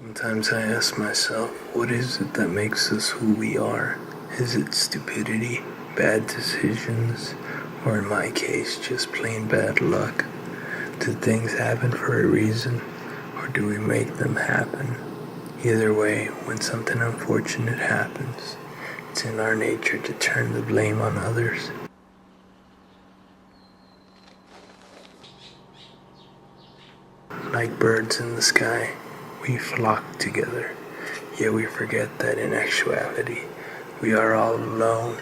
Sometimes I ask myself, what is it that makes us who we are? Is it stupidity, bad decisions, or in my case, just plain bad luck? Do things happen for a reason, or do we make them happen? Either way, when something unfortunate happens, it's in our nature to turn the blame on others. Like birds in the sky, we flock together, yet we forget that in actuality, we are all alone.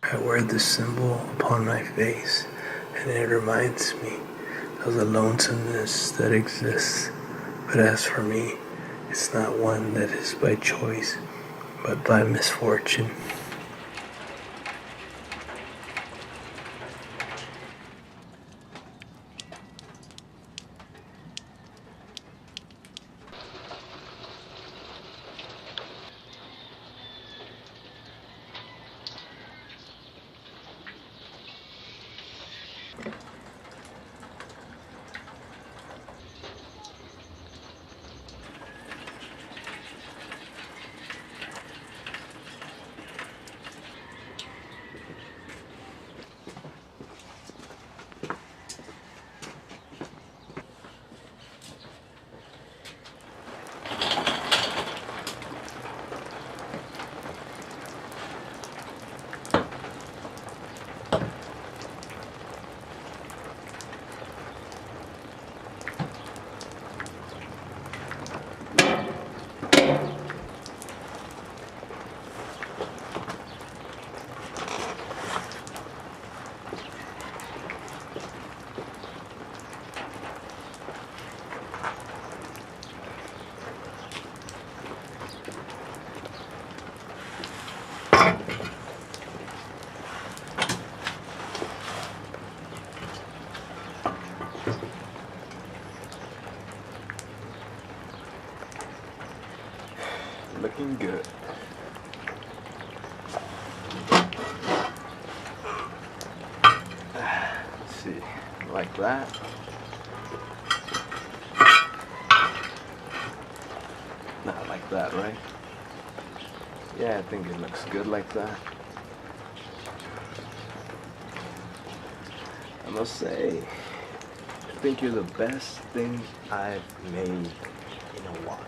I wear this symbol upon my face, and it reminds me of the lonesomeness that exists. But as for me, it's not one that is by choice, but by misfortune. Looking good. Let's see, like that. Not like that, right? Yeah, I think it looks good like that. I must say, I think you're the best thing I've made in a while.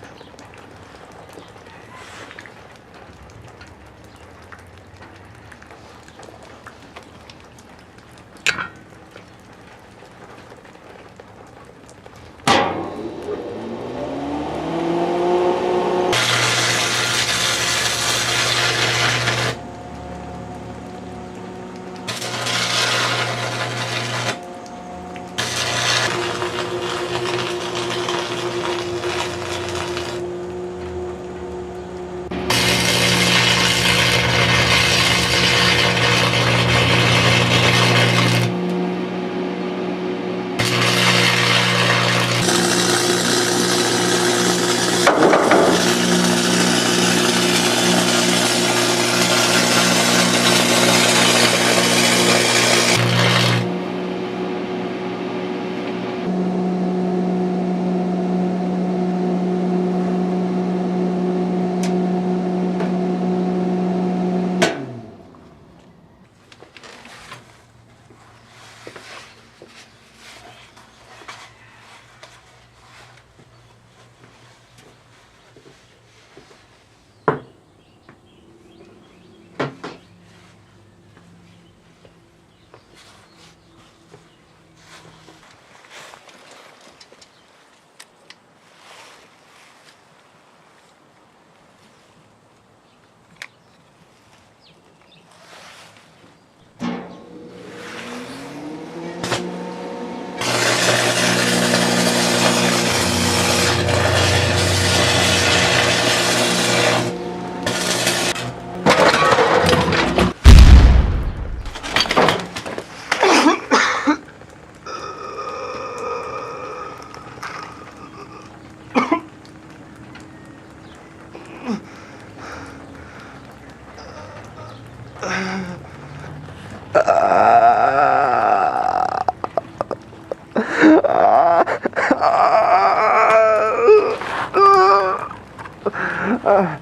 My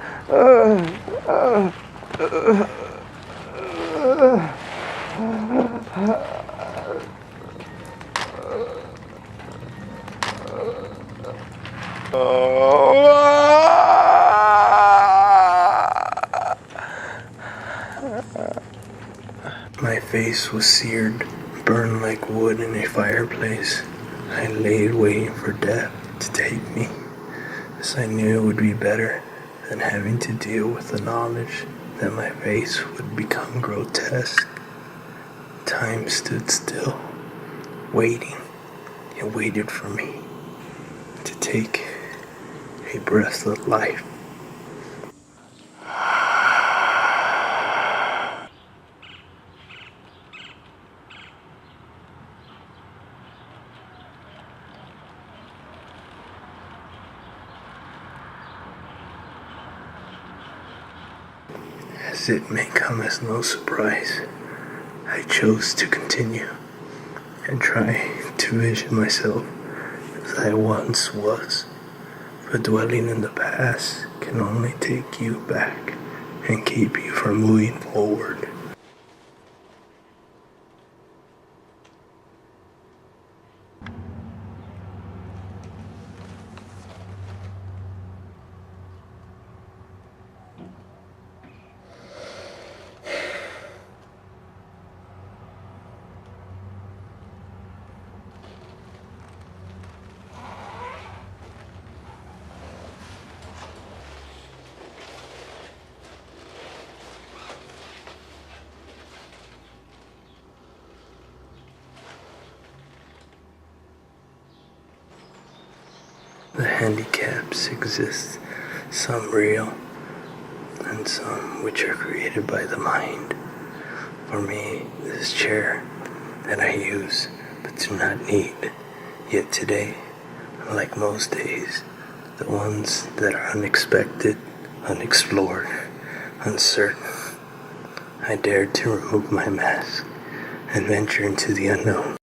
face was seared, burned like wood in a fireplace. I laid waiting for death to take me, as I knew it would be better than having to deal with the knowledge that my face would become grotesque. Time stood still, waiting. It waited for me to take a breath of life. As it may come as no surprise, I chose to continue and try to vision myself as I once was. But dwelling in the past can only take you back and keep you from moving forward. The handicaps exist, some real and some which are created by the mind. For me, this chair that I use but do not need, yet today, like most days, the ones that are unexpected, unexplored, uncertain, I dared to remove my mask and venture into the unknown.